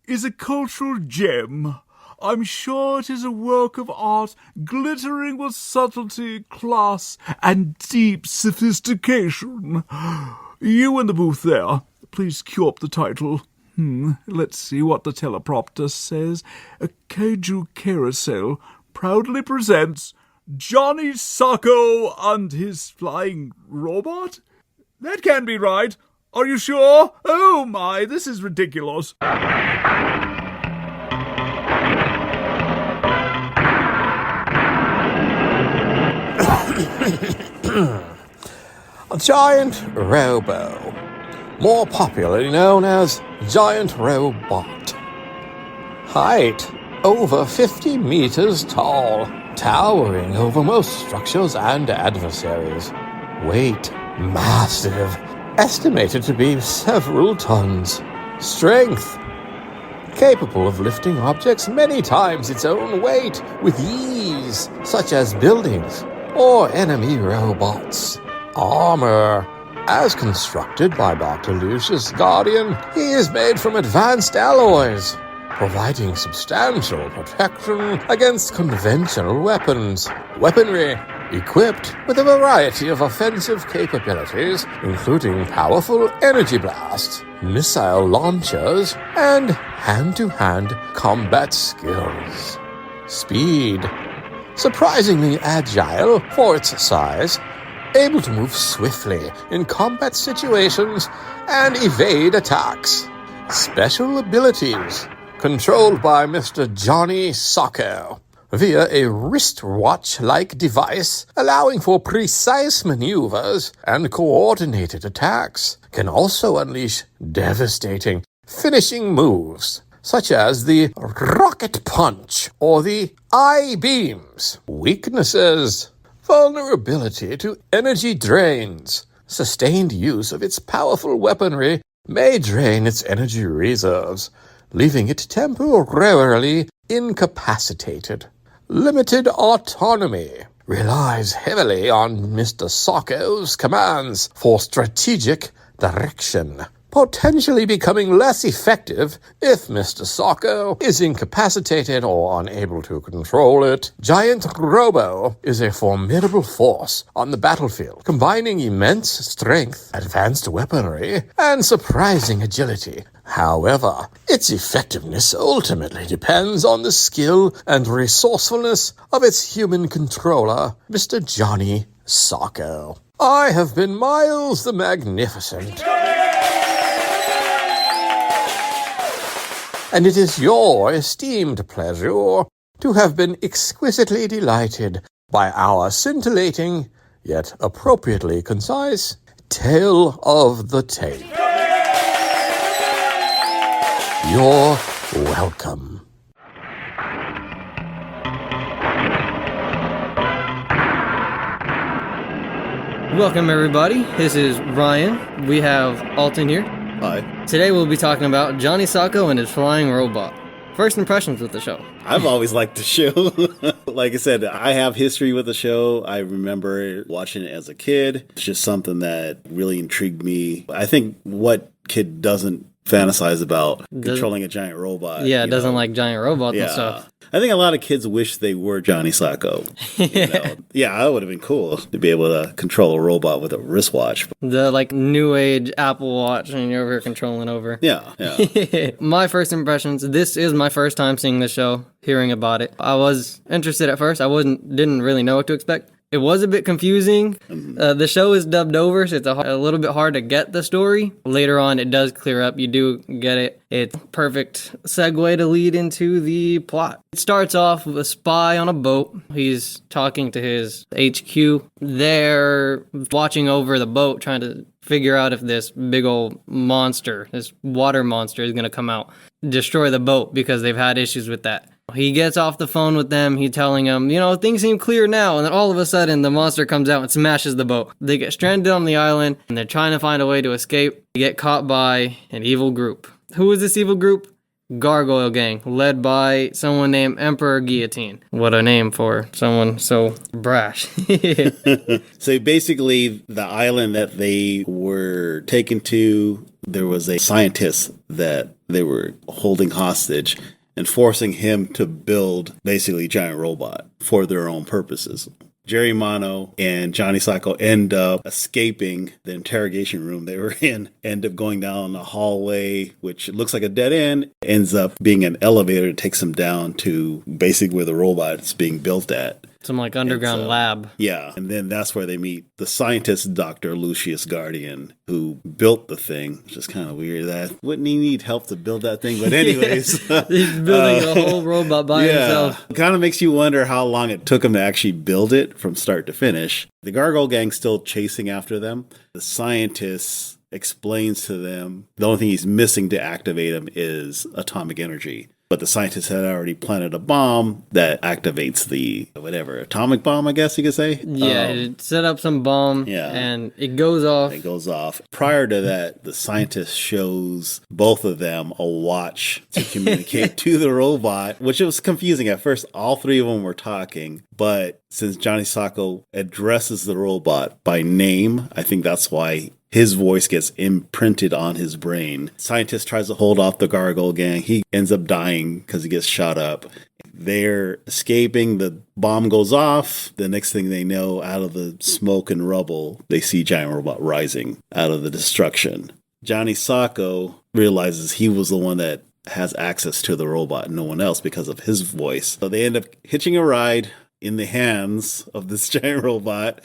is a cultural gem. I'm sure it is a work of art glittering with subtlety, class, and deep sophistication. You in the booth there, please cue up the title. Let's see what the teleprompter says. A Kaiju Carousel proudly presents Johnny Sokko and his flying robot? That can't be right. Are you sure? Oh my, this is ridiculous. A giant robo, more popularly known as Giant Robot. Height, over 50 meters tall, towering over most structures and adversaries. Weight, massive, estimated to be several tons. Strength, capable of lifting objects many times its own weight with ease, such as buildings or enemy robots. Armor, as constructed by Dr. Lucius Guardian, he is made from advanced alloys, providing substantial protection against conventional weapons. Weaponry, equipped with a variety of offensive capabilities, including powerful energy blasts, missile launchers, and hand-to-hand combat skills. Speed, surprisingly agile for its size, able to move swiftly in combat situations and evade attacks. Special abilities, controlled by Mr. Johnny Sokko via a wristwatch-like device allowing for precise maneuvers and coordinated attacks, can also unleash devastating finishing moves, such as the Rocket Punch or the I-Beams. Weaknesses: vulnerability to energy drains. Sustained use of its powerful weaponry may drain its energy reserves, leaving it temporarily incapacitated. Limited autonomy. Relies heavily on Mr. Sokko's commands for strategic direction, potentially becoming less effective if Mr. Sokko is incapacitated or unable to control it. Giant Robo is a formidable force on the battlefield, combining immense strength, advanced weaponry, and surprising agility. However, its effectiveness ultimately depends on the skill and resourcefulness of its human controller, Mr. Johnny Sokko. I have been Myles the Magnificent. And it is your esteemed pleasure to have been exquisitely delighted by our scintillating, yet appropriately concise, tale of the tape. You're welcome. Welcome, everybody. This is Ryan. We have Alton here. Hi. Today we'll be talking about Johnny Sokko and his flying robot. First impressions with the show. I've always liked the show. Like I said, I have history with the show. I remember watching it as a kid. It's just something that really intrigued me. I think what kid doesn't fantasize about controlling a giant robot? Yeah, doesn't like giant robots and stuff. I think a lot of kids wish they were Johnny Sokko. Yeah, that would have been cool to be able to control a robot with a wristwatch. The new age Apple Watch and you're over here controlling over. Yeah. My first impressions, this is my first time seeing the show, hearing about it. I was interested at first. I didn't really know what to expect. It was a bit confusing. The show is dubbed over, so it's a little bit hard to get the story. Later on, it does clear up. You do get it. It's a perfect segue to lead into the plot. It starts off with a spy on a boat. He's talking to his HQ. They're watching over the boat, trying to figure out if this big old monster, this water monster, is going to come out, destroy the boat, because they've had issues with that. He gets off the phone with them. He's telling them, things seem clear now. And then all of a sudden, the monster comes out and smashes the boat. They get stranded on the island, and they're trying to find a way to escape. They get caught by an evil group. Who is this evil group? Gargoyle Gang, led by someone named Emperor Guillotine. What a name for someone so brash. So basically, the island that they were taken to, there was a scientist that they were holding hostage and forcing him to build basically a giant robot for their own purposes. Jerry Mono and Johnny Sokko end up escaping the interrogation room they were in, end up going down a hallway, which looks like a dead end, ends up being an elevator that takes them down to basically where the robot is being built at. Some like underground lab. Yeah. And then that's where they meet the scientist, Dr. Lucius Guardian, who built the thing, which is kind of weird. That wouldn't he need help to build that thing? But anyways. He's building a whole robot by himself. Kind of makes you wonder how long it took him to actually build it from start to finish. The Gargoyle Gang's still chasing after them. The scientist explains to them the only thing he's missing to activate him is atomic energy. But the scientists had already planted a bomb that activates the, atomic bomb, I guess you could say. Yeah, it set up some bomb, and it goes off. It goes off. Prior to that, the scientist shows both of them a watch to communicate to the robot, which was confusing. At first, all three of them were talking, but since Johnny Sokko addresses the robot by name, I think that's why his voice gets imprinted on his brain. Scientist tries to hold off the Gargoyle Gang. He ends up dying because he gets shot up. They're escaping. The bomb goes off. The next thing they know, out of the smoke and rubble, they see Giant Robot rising out of the destruction. Johnny Sokko realizes he was the one that has access to the robot, no one else, because of his voice. So they end up hitching a ride in the hands of this giant robot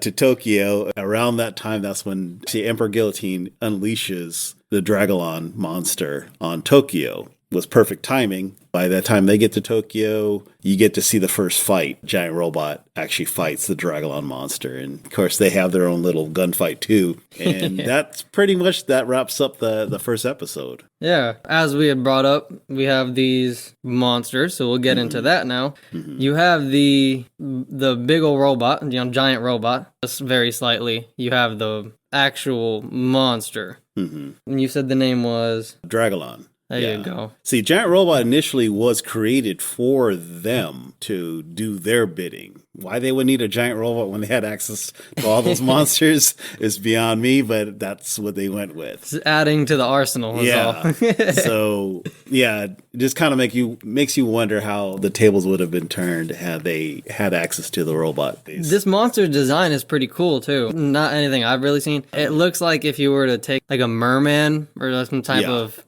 to Tokyo. Around that time, that's when the Emperor Guillotine unleashes the Dragalon monster on Tokyo. It was perfect timing. By the time they get to Tokyo, you get to see the first fight. Giant Robot actually fights the Dragalon monster. And of course, they have their own little gunfight too. And that's pretty much, that wraps up the first episode. Yeah. As we had brought up, we have these monsters. So we'll get into that now. You have the big old robot, giant robot, just very slightly. You have the actual monster. And you said the name was? Dragalon. There you go. See, Giant Robot initially was created for them to do their bidding. Why they would need a giant robot when they had access to all those monsters is beyond me, but that's what they went with. It's adding to the arsenal is all. So, it just kind of makes you wonder how the tables would have been turned had they had access to the robot. This monster design is pretty cool, too. Not anything I've really seen. It looks like if you were to take like a merman or some type of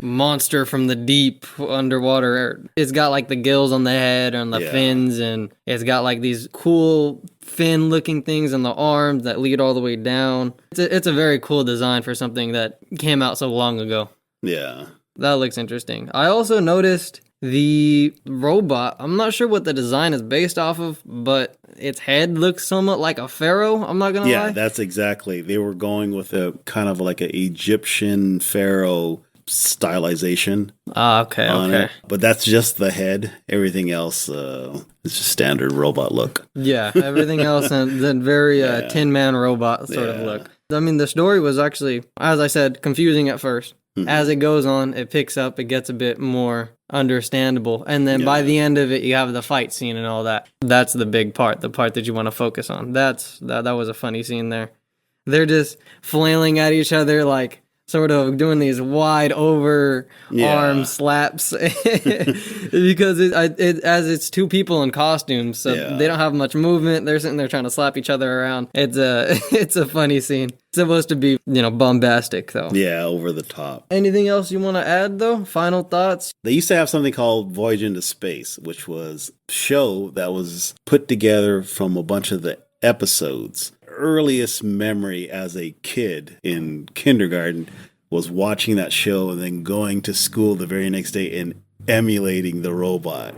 monster from the deep underwater. It's got like the gills on the head and the fins, and it's got like these cool fin looking things on the arms that lead all the way down. It's a very cool design for something that came out so long ago. Yeah. That looks interesting. I also noticed the robot. I'm not sure what the design is based off of, but its head looks somewhat like a pharaoh. I'm not going to lie. Yeah, that's exactly. They were going with a kind of like an Egyptian pharaoh stylization. Okay. But that's just the head. Everything else is just standard robot look. Yeah, everything else and then very Tin Man robot sort of look. I mean, the story was actually, as I said, confusing at first. As it goes on, it picks up, it gets a bit more understandable. And then by the end of it, you have the fight scene and all that. That's the big part, the part that you want to focus on. That was a funny scene there. They're just flailing at each other like sort of doing these wide over arm slaps because as it's two people in costumes, so they don't have much movement. They're sitting there trying to slap each other around. It's a funny scene. It's supposed to be, bombastic though. Yeah, over the top. Anything else you want to add though? Final thoughts? They used to have something called Voyage into Space, which was a show that was put together from a bunch of the episodes. Earliest memory as a kid in kindergarten was watching that show and then going to school the very next day and emulating the robot.